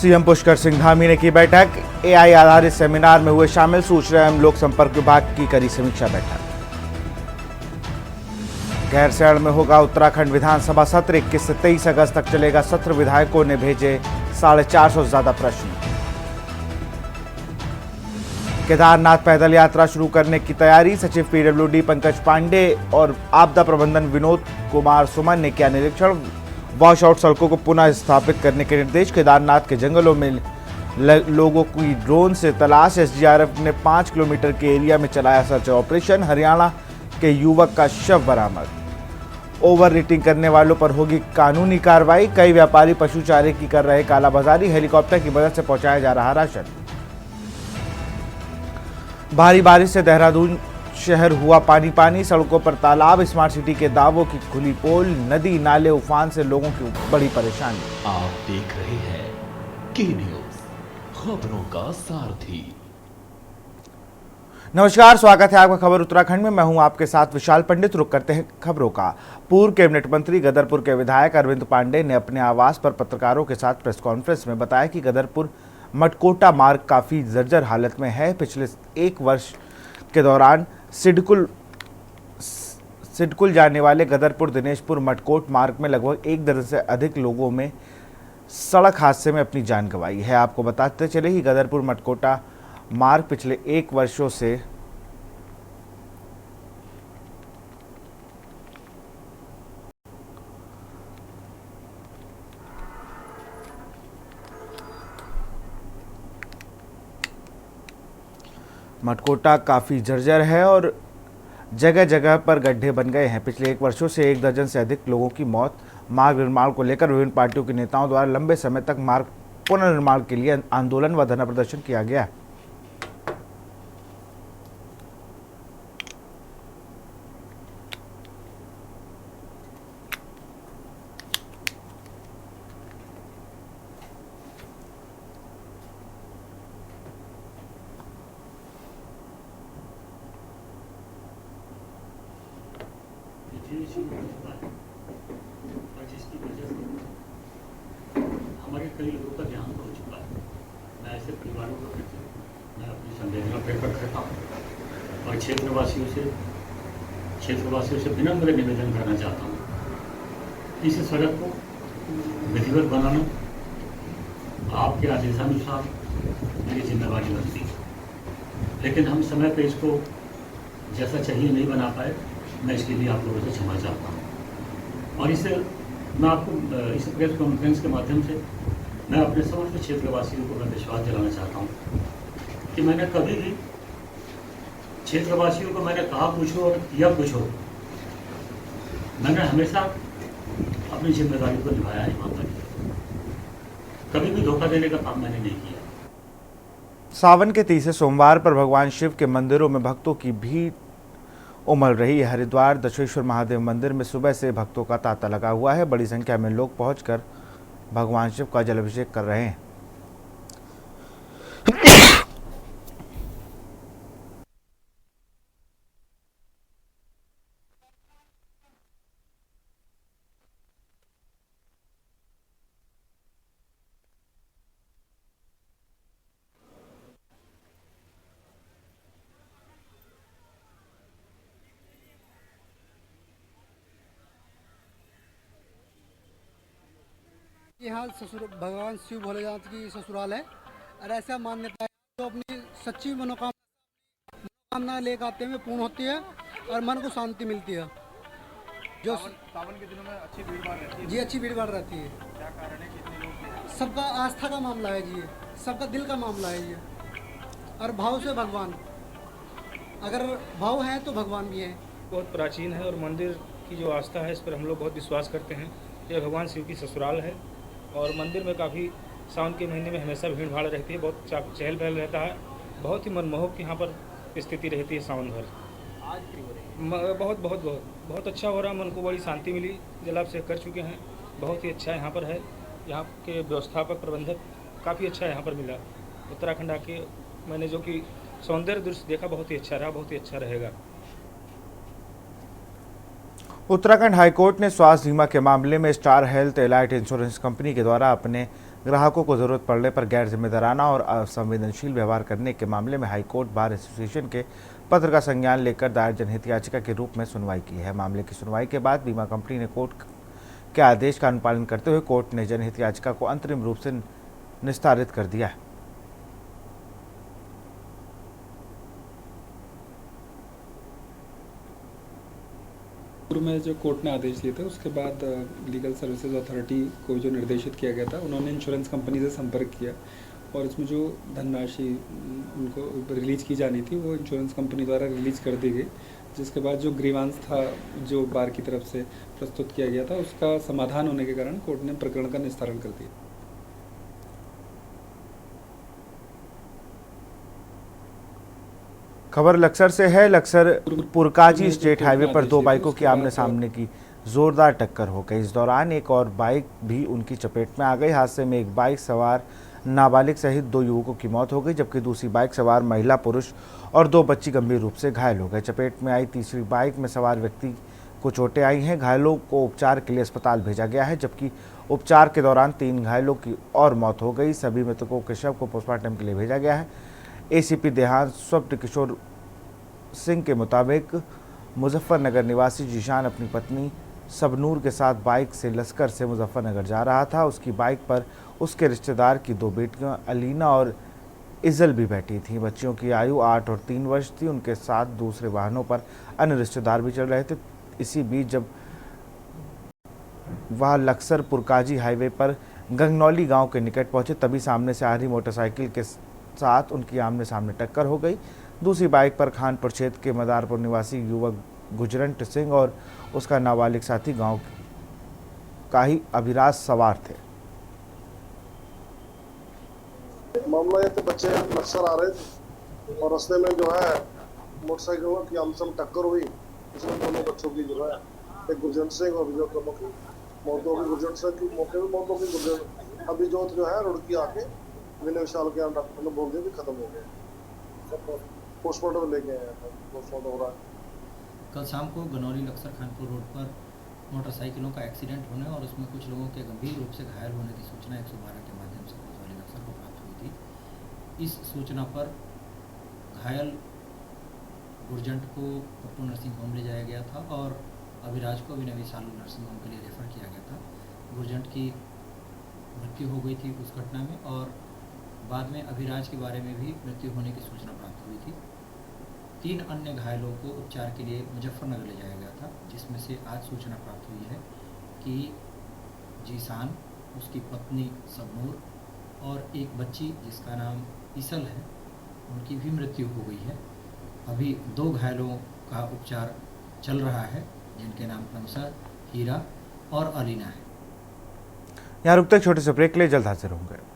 CM Pushkar Singh Dhami ने की बैठक। एआई आधारित सेमिनार में हुए शामिल सूचना एवं लोक संपर्क विभाग की करी समीक्षा बैठक। गैरसैंण में होगा उत्तराखंड विधानसभा सत्र। 21 से 23 अगस्त तक चलेगा सत्र। विधायकों ने भेजे 450 से ज्यादा प्रश्न। केदारनाथ पैदल यात्रा शुरू करने की तैयारी। सचिव पीडब्ल्यूडी पंकज पांडे और आपदा प्रबंधन विनोद कुमार सुमन ने किया निरीक्षण। वॉश आउट सड़कों को पुनः स्थापित करने के निर्देश। केदारनाथ के जंगलों में लोगों की ड्रोन से तलाश। एसडीआरएफ ने 5 किलोमीटर के एरिया में चलाया सर्च ऑपरेशन। हरियाणा के युवक का शव बरामद। ओवर रेटिंग करने वालों पर होगी कानूनी कार्रवाई। कई व्यापारी पशु चारे की कर रहे कालाबाजारी। हेलीकॉप्टर की मदद से पहुंचाया जा रहा राशन। भारी बारिश से देहरादून शहर हुआ पानी पानी। सड़कों पर तालाब। स्मार्ट सिटी के दावों की खुली पोल। नदी नाले उफान से लोगों की बड़ी परेशानी। आप देख रहे हैं की न्यूज, खबरों का सारथी। नमस्कार, स्वागत है आपका खबर उत्तराखंड में। मैं हूं आपके साथ विशाल पंडित। रुक करते हैं खबरों का। पूर्व कैबिनेट मंत्री गदरपुर के विधायक अरविंद पांडे ने अपने आवास पर पत्रकारों के साथ प्रेस कॉन्फ्रेंस में बताया कि गदरपुर मटकोटा मार्ग काफी जर्जर हालत में है। पिछले 1 वर्ष के दौरान सिडकुल जाने वाले गदरपुर दिनेशपुर मटकोट मार्ग में लगभग 1 दर्जन से अधिक लोगों में सड़क हादसे में अपनी जान गंवाई है। आपको बताते चले कि गदरपुर मटकोटा मार्ग पिछले 1 वर्षों से मटकोटा काफ़ी जर्जर है और जगह जगह पर गड्ढे बन गए हैं। पिछले 1 वर्षों से 1 दर्जन से अधिक लोगों की मौत। मार्ग निर्माण को लेकर विभिन्न पार्टियों के नेताओं द्वारा लंबे समय तक मार्ग पुनर्निर्माण के लिए आंदोलन व धरना प्रदर्शन किया गया। और जिसकी वजह से हमारे कई लोगों का देहांत हो चुका है। मैं ऐसे परिवारों को मैं अपनी संवेदना प्रकट करता हूँ और क्षेत्रवासियों से विनम्र निवेदन करना चाहता हूँ। इस सड़क को विधिवत बनाना आपके आदेशानुसार मेरी जिम्मेवारी बनती है, लेकिन हम समय पर इसको जैसा चाहिए नहीं बना पाए। मैं इसके लिए आप लोगों से क्षमा चाहता हूँ और इसे मैं आपको इस प्रेस कॉन्फ्रेंस के माध्यम से मैं अपने समस्त क्षेत्रवासियों को मैं विश्वास दिलाना चाहता हूँ कि मैंने कभी भी क्षेत्रवासियों को मैंने कहा कुछ हो और किया कुछ हो, मैंने हमेशा अपनी जिम्मेदारी को निभाया है ईमानदारी। कभी भी धोखा देने का काम मैंने नहीं किया। सावन के तीसरे सोमवार पर भगवान शिव के मंदिरों में भक्तों की भीड़ उमड़ रही है। हरिद्वार दक्षेश्वर महादेव मंदिर में सुबह से भक्तों का तांता लगा हुआ है। बड़ी संख्या में लोग पहुंचकर भगवान शिव का जलाभिषेक कर रहे हैं। यहाँ भगवान शिव भोलेनाथ की ससुराल है और ऐसा मान्यता है जो अपनी सच्ची मनोकामना लेकर आते हैं पूर्ण होती है और मन को शांति मिलती है। जो सावन के दिनों में अच्छी भीड़ भाड़ रहती है जी, अच्छी भीड़ भाड़ रहती है। क्या कारण है कि इतने लोग सबका आस्था का मामला है जी, सबका दिल का मामला है ये। और भाव से भगवान, अगर भाव है तो भगवान भी है। बहुत प्राचीन है और मंदिर की जो आस्था है इस पर हम लोग बहुत विश्वास करते हैं। यह भगवान शिव की ससुराल है और मंदिर में काफ़ी सावन के महीने में हमेशा भीड़ भाड़ रहती है। बहुत चहल पहल रहता है। बहुत ही मनमोहक यहाँ पर स्थिति रहती है सावन भर। आज भी हो रही बहुत बहुत बहुत बहुत अच्छा हो रहा है। मन को बड़ी शांति मिली। जलाभिषेक कर चुके हैं। बहुत ही अच्छा यहाँ पर है। यहाँ के व्यवस्थापक प्रबंधक काफ़ी अच्छा यहाँ पर मिला। उत्तराखंड आके मैंने जो कि सौंदर्य दृश्य देखा, बहुत ही अच्छा रहा, बहुत ही अच्छा रहेगा। उत्तराखंड हाईकोर्ट ने स्वास्थ्य बीमा के मामले में Star Health Allied Insurance Company के द्वारा अपने ग्राहकों को जरूरत पड़ने पर गैर जिम्मेदाराना और असंवेदनशील व्यवहार करने के मामले में हाईकोर्ट बार एसोसिएशन के पत्र का संज्ञान लेकर दायर जनहित याचिका के रूप में सुनवाई की है। मामले की सुनवाई के बाद बीमा कंपनी ने कोर्ट के आदेश का अनुपालन करते हुए कोर्ट ने जनहित याचिका को अंतरिम रूप से निस्तारित कर दिया है। पूर्व में जो कोर्ट ने आदेश दिए थे उसके बाद लीगल सर्विसेज अथॉरिटी को जो निर्देशित किया गया था, उन्होंने इंश्योरेंस कंपनी से संपर्क किया और इसमें जो धनराशि उनको रिलीज की जानी थी वो इंश्योरेंस कंपनी द्वारा रिलीज कर दी गई, जिसके बाद जो ग्रीवांस था जो बार की तरफ से प्रस्तुत किया गया था उसका समाधान होने के कारण कोर्ट ने प्रकरण का निस्तारण कर दिया। खबर लक्सर से है। लक्सर पुरकाजी स्टेट हाईवे पर दो बाइकों की आमने सामने की जोरदार टक्कर हो गई। इस दौरान एक और बाइक भी उनकी चपेट में आ गई। हादसे में एक बाइक सवार नाबालिग सहित 2 युवकों की मौत हो गई, जबकि दूसरी बाइक सवार महिला पुरुष और 2 बच्ची गंभीर रूप से घायल हो गए। चपेट में आई तीसरी बाइक में सवार व्यक्ति को चोटें आई हैं। घायलों को उपचार के लिए अस्पताल भेजा गया है, जबकि उपचार के दौरान 3 घायलों की और मौत हो गई। सभी मृतकों के शव को पोस्टमार्टम के लिए भेजा गया है। एसीपी देहात स्वप्न किशोर सिंह के मुताबिक मुजफ्फरनगर निवासी जीशान अपनी पत्नी सबनूर के साथ बाइक से लश्कर से मुजफ्फरनगर जा रहा था। उसकी बाइक पर उसके रिश्तेदार की 2 बेटियां अलीना और इजल भी बैठी थीं। बच्चियों की आयु 8 और 3 वर्ष थी। उनके साथ दूसरे वाहनों पर अन्य रिश्तेदार भी चल रहे थे। इसी बीच जब वह लक्सर पुरकाजी हाईवे पर गंगनौली गांव के निकट पहुंचे, तभी सामने से आ रही मोटरसाइकिल के साथ उनकी आमने सामने टक्कर हो गई। दूसरी बाइक पर खानपुर क्षेत्र के मदारपुर निवासी युवक गुजरंट सिंह और उसका नाबालिग साथी गांव का ही अभिराज सवार थे। मामला ये थे, बच्चे लक्सर आ रहे थे और रास्ते में जो है मोटरसाइकिल की आमने टक्कर हुई। इसमें दोनों बच्चों की जो है एक गुरजंत सिंह और अभिजोत दोनों की मौत हो गई। गुरजंत सिंह की मौके पर मौत हो गई। अभिजोत जो है रुड़की आके विनय विशाल के यहाँ डॉक्टर ने बोल दिया कि खत्म हो गया। पोस्टमार्टम लेके आए हैं, पोस्टमार्टम हो रहा है। कल शाम को गनौली लक्सर खानपुर रोड पर मोटरसाइकिलों का एक्सीडेंट होने और उसमें कुछ लोगों के गंभीर रूप से घायल होने की सूचना 112 के माध्यम से कोतवाली लक्सर को प्राप्त हुई थी। इस सूचना पर घायल गुरजंट को पप्पू नर्सिंग होम ले जाया गया था और अभिराज को विनय विशाल नर्सिंग होम के लिए रेफर किया गया था। गुरजंट की मृत्यु हो गई थी उस घटना में और बाद में अभिराज के बारे में भी मृत्यु होने की सूचना प्राप्त हुई थी। 3 अन्य घायलों को उपचार के लिए मुजफ्फरनगर ले जाया गया था, जिसमें से आज सूचना प्राप्त हुई है कि जीशान, उसकी पत्नी सबनूर और एक बच्ची जिसका नाम ईसल है, उनकी भी मृत्यु हो गई है। अभी 2 घायलों का उपचार चल रहा है, जिनके नाम क्रमशः हीरा और अलीना है। यहाँ रुकते एक छोटे से ब्रेक ले, जल्द हाजिर होंगे।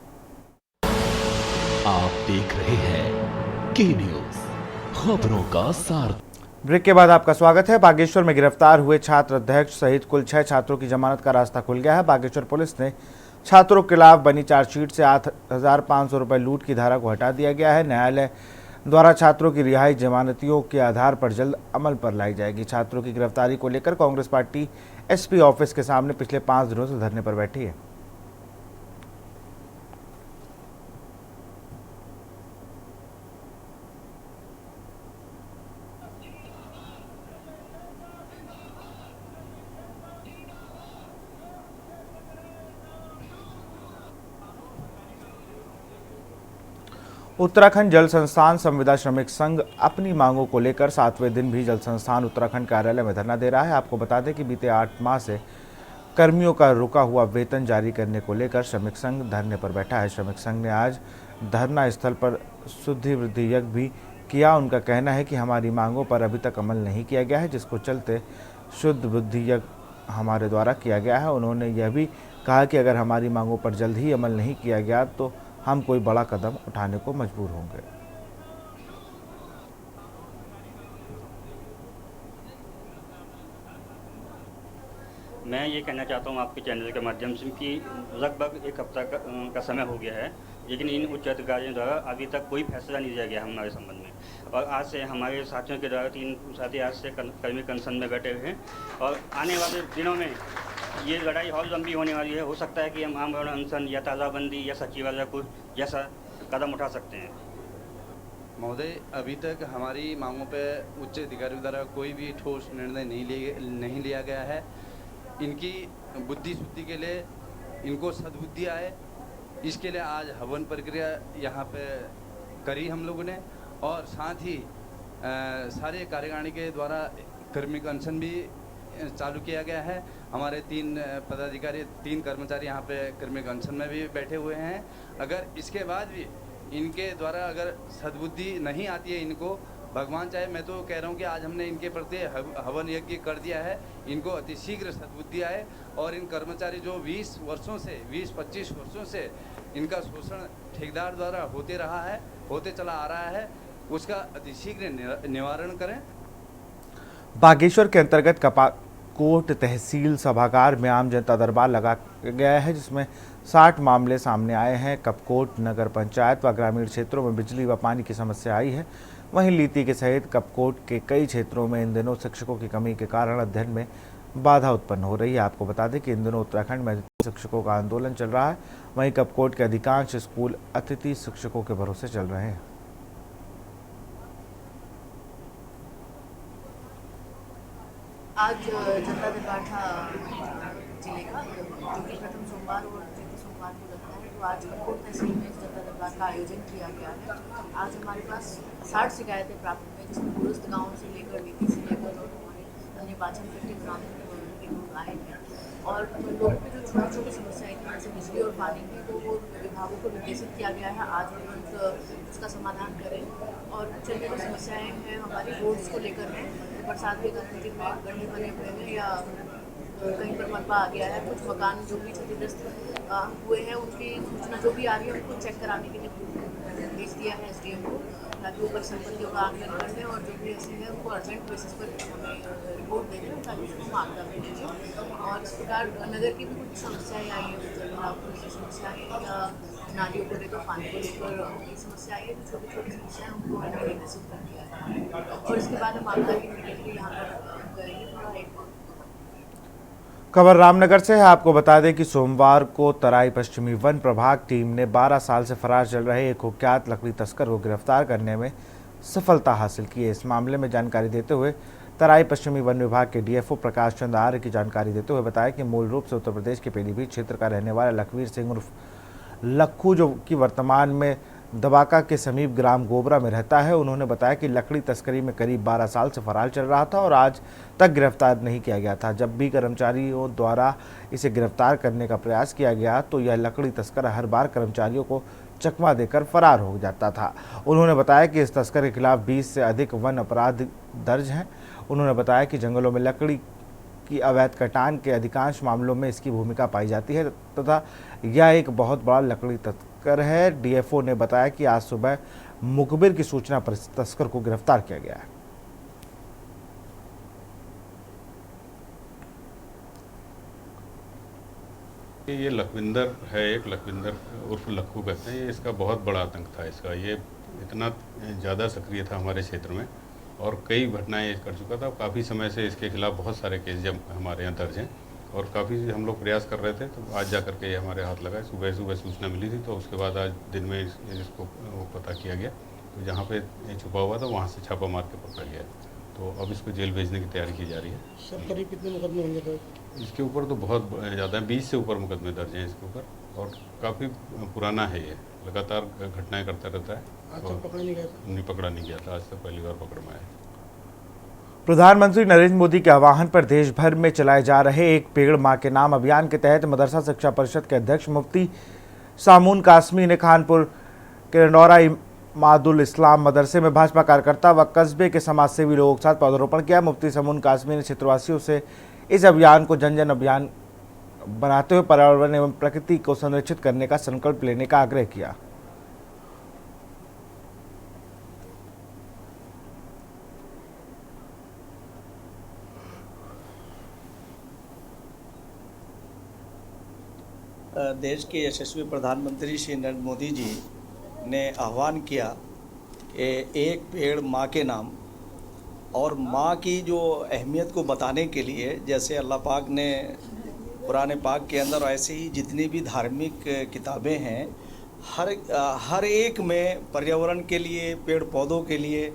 आप देख रहे हैं के न्यूज़, खबरों का सार। ब्रेक के बाद आपका स्वागत है। बागेश्वर में गिरफ्तार हुए छात्र अध्यक्ष सहित कुल 6 छात्रों की जमानत का रास्ता खुल गया है। बागेश्वर पुलिस ने छात्रों के खिलाफ बनी चार्जशीट से 8,500 रुपये लूट की धारा को हटा दिया गया है। न्यायालय द्वारा छात्रों की रिहाई जमानतियों के आधार पर जल्द अमल पर लाई जाएगी। छात्रों की गिरफ्तारी को लेकर कांग्रेस पार्टी एसपी ऑफिस के सामने पिछले 5 दिनों से धरने पर बैठी है। उत्तराखंड जल संस्थान संविदा श्रमिक संघ अपनी मांगों को लेकर 7वें दिन भी जल संस्थान उत्तराखंड कार्यालय में धरना दे रहा है। आपको बता दें कि बीते 8 माह से कर्मियों का रुका हुआ वेतन जारी करने को लेकर श्रमिक संघ धरने पर बैठा है। श्रमिक संघ ने आज धरना स्थल पर शुद्धि वृद्धि यज्ञ भी किया। उनका कहना है कि हमारी मांगों पर अभी तक अमल नहीं किया गया है, जिसको चलते शुद्ध बुद्धि यज्ञ हमारे द्वारा किया गया है। उन्होंने यह भी कहा कि अगर हमारी मांगों पर जल्द ही अमल नहीं किया गया तो हम कोई बड़ा कदम उठाने को मजबूर होंगे। मैं ये कहना चाहता हूँ आपके चैनल के माध्यम से कि लगभग 1 हफ्ता का समय हो गया है, लेकिन इन उच्च अधिकारियों द्वारा अभी तक कोई फैसला नहीं लिया गया हमारे संबंध में। और आज से हमारे साथियों के द्वारा 3 साथी आज से कर्मी कंसन में बैठे हुए हैं और आने वाले दिनों में ये लड़ाई और लंबी होने वाली है। हो सकता है कि हम आमरण अनशन या तालाबंदी या सचिवालय कुछ जैसा कदम उठा सकते हैं। महोदय, अभी तक हमारी मांगों पर उच्च अधिकारियों द्वारा कोई भी ठोस निर्णय नहीं लिया गया है। इनकी बुद्धि शुद्धि के लिए इनको सद्बुद्धि आए, इसके लिए आज हवन प्रक्रिया यहाँ पे करी हम लोगों ने, और साथ ही सारे कार्यकारिणी के द्वारा कार्मिक अनशन भी चालू किया गया है। हमारे 3 पदाधिकारी 3 कर्मचारी यहाँ पे कार्मिक अनशन में भी बैठे हुए हैं। अगर इसके बाद भी इनके द्वारा अगर सद्बुद्धि नहीं आती है इनको, भगवान चाहे, मैं तो कह रहा हूँ कि आज हमने इनके प्रति हवन यज्ञ कर दिया है, इनको अतिशीघ्र सद्बुद्धि आए और इन कर्मचारी जो 20-25 वर्षों से इनका शोषण ठेकेदार द्वारा होते चला आ रहा है, उसका अतिशीघ्र निवारण करें। बागेश्वर के अंतर्गत कपाकोट तहसील सभागार में आम जनता दरबार लगा गया है, जिसमें 60 मामले सामने आए हैं। कपकोट नगर पंचायत व ग्रामीण क्षेत्रों में बिजली व पानी की समस्या आई है। वहीं लीती के सहित कपकोट के कई क्षेत्रों में इन दिनों शिक्षकों की कमी के कारण अध्ययन में बाधा उत्पन्न हो रही है। आपको बता दें कि इन दिनों उत्तराखंड में अतिथि शिक्षकों का आंदोलन चल रहा है। वहीं कपकोट के अधिकांश स्कूल अतिथि शिक्षकों के भरोसे चल रहे हैं। आज जनता दरबार था जिले का, जो कि प्रथम सोमवार और तृतीय सोमवार को लगता है। तो आज कपकोट तहसील में इस जनता दरबार का आयोजन किया गया है। आज हमारे पास 60 शिकायतें प्राप्त हुई, जिसमें दूरस्थ गाँव से लेकर लीती से लेकर और हमारे अन्य पाचन तंत्र ग्रामीण के लोग आए हैं। और लोगों की जो छोटी छोटी समस्याएं थी, जैसे बिजली और पानी की, तो वो विभागों को निर्देशित किया गया है आज तुरंत उसका समाधान करें। और कुछ अन्य जो समस्याएँ हैं हमारी रोड्स को लेकर हैं, बरसात के कारण जिनमें गड्ढे बने हुए हैं या कहीं पर मलबा आ गया है, कुछ मकान जो भी क्षतिग्रस्त हुए हैं उनकी सूचना जो भी आ रही है उनको चेक कराने के लिए भेज दिया है SDM को, ताकि ऊपर संपत्तियों का आंकलन कर दें और जो भी ऐसे हैं उनको अर्जेंट बेसिस पर हमें रिपोर्ट दे दें ताकि उसको मुआवजा भी दीजिए। और इस प्रकार नगर की भी कुछ समस्याएँ आई हैं, जैसे समस्याएँ या नालियों को लेकर, पानी को लेकर ये समस्या आई है। जो छोटी छोटी समस्याएँ उनको हमने निर्देशित कर दिया है और इसके बाद हम आपदा की मीटिंग भी यहाँ पर करेंगे। थोड़ा एक खबर रामनगर से है। आपको बता दें कि सोमवार को तराई पश्चिमी वन प्रभाग टीम ने 12 साल से फरार चल रहे एक कुख्यात लकड़ी तस्कर को गिरफ्तार करने में सफलता हासिल की है। इस मामले में जानकारी देते हुए तराई पश्चिमी वन विभाग के DFO प्रकाश चंद्र आर्य की जानकारी देते हुए बताया कि मूल रूप से उत्तर प्रदेश के पीलीभीत क्षेत्र का रहने वाला लखवीर सिंह उर्फ लक्खू, जो कि वर्तमान में दबाका के समीप ग्राम गोबरा में रहता है। उन्होंने बताया कि लकड़ी तस्करी में करीब 12 साल से फरार चल रहा था और आज तक गिरफ्तार नहीं किया गया था। जब भी कर्मचारियों द्वारा इसे गिरफ्तार करने का प्रयास किया गया तो यह लकड़ी तस्कर हर बार कर्मचारियों को चकमा देकर फरार हो जाता था। उन्होंने बताया कि इस तस्कर के खिलाफ 20 से अधिक वन अपराध दर्ज हैं। उन्होंने बताया कि जंगलों में लकड़ी की अवैध कटान के अधिकांश मामलों में इसकी भूमिका पाई जाती है तथा यह एक बहुत बड़ा लकड़ी तस्कर है। DFO ने बताया कि आज सुबह मुखबिर की सूचना पर तस्कर को गिरफ्तार किया गया है। ये लखविंदर है, एक लखविंदर उर्फ लक्खू कहते हैं। ये इसका बहुत बड़ा आतंक था। इसका ये इतना ज़्यादा सक्रिय था हमारे क्षेत्र में और कई घटनाएं कर चुका था। काफ़ी समय से इसके खिलाफ बहुत सारे केस जब हमारे यहाँ दर्ज हैं और काफ़ी हम लोग प्रयास कर रहे थे, तो आज जा करके ये हमारे हाथ लगा। सुबह सूचना मिली थी, तो उसके बाद आज दिन में इसको पता किया गया। तो जहाँ पे ये छुपा हुआ था वहाँ से छापा मार के पकड़ा गया। तो अब इसको जेल भेजने की तैयारी की जा रही है। सर करीब कितने मुकदमे होंगे? इसके ऊपर तो बहुत ज़्यादा है, 20 से ऊपर मुकदमे दर्ज हैं इसके ऊपर और काफ़ी पुराना है। ये लगातार घटनाएं करता रहता है। आज तक पकड़ा नहीं गया था? नहीं पकड़ा नहीं गया था, आज तक पहली बार पकड़ में आया। प्रधानमंत्री नरेंद्र मोदी के आह्वान पर देश भर में चलाए जा रहे एक पेड़ मां के नाम अभियान के तहत मदरसा शिक्षा परिषद के अध्यक्ष मुफ्ती सामून कासमी ने कानपुर के नौरा इमादुल इस्लाम मदरसे में भाजपा कार्यकर्ता व कस्बे के समाजसेवी लोगों के साथ पौधरोपण किया। मुफ्ती सामून कासमी ने क्षेत्रवासियों से इस अभियान को जन जन अभियान बनाते हुए पर्यावरण एवं प्रकृति को संरक्षित करने का संकल्प लेने का आग्रह किया। देश के यशस्वी प्रधानमंत्री श्री नरेंद्र मोदी जी ने आह्वान किया एक पेड़ माँ के नाम, और माँ की जो अहमियत को बताने के लिए, जैसे अल्लाह पाक ने कुरान पाक के अंदर ऐसे ही जितनी भी धार्मिक किताबें हैं हर एक में पर्यावरण के लिए, पेड़ पौधों के लिए,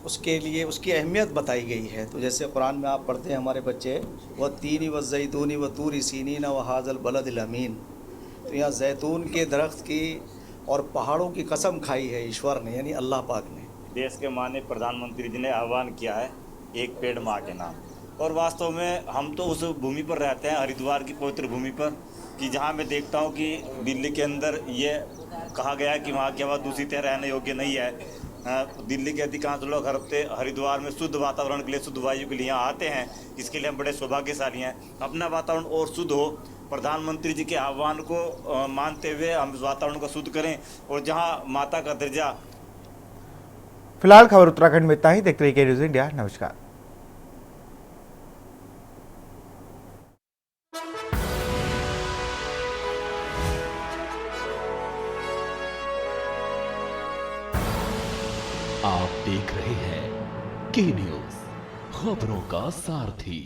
उसके लिए उसकी अहमियत बताई गई है। तो जैसे कुरान में आप पढ़ते हैं हमारे बच्चे, व तीनी व जैतूनी व तूरी सीनीन व हाजल बलदिल अमीन, तो यहाँ जैतून के दरख्त की और पहाड़ों की कसम खाई है ईश्वर ने, यानी अल्लाह पाक ने। देश के माननीय प्रधानमंत्री जी ने आह्वान किया है एक पेड़ माँ के नाम, और वास्तव में हम तो उस भूमि पर रहते हैं, हरिद्वार की पवित्र भूमि पर, कि जहाँ मैं देखता हूँ कि दिल्ली के अंदर ये कहा गया है कि वहाँ की हवा दूषित है, रहने योग्य नहीं है। दिल्ली के अधिकांश लोग हर हफ्ते हरिद्वार में शुद्ध वातावरण के लिए, शुद्ध वायु के लिए यहाँ आते हैं। इसके लिए हम बड़े सौभाग्यशाली हैं। अपना वातावरण और शुद्ध हो, प्रधानमंत्री जी के आह्वान को मानते हुए हम इस वातावरण को शुद्ध करें, और जहाँ माता का दर्जा। फिलहाल खबर उत्तराखंड में इतना ही। देखते रहिए न्यूज़ इंडिया। नमस्कार। आप देख रहे हैं के न्यूज़, खबरों का सारथी।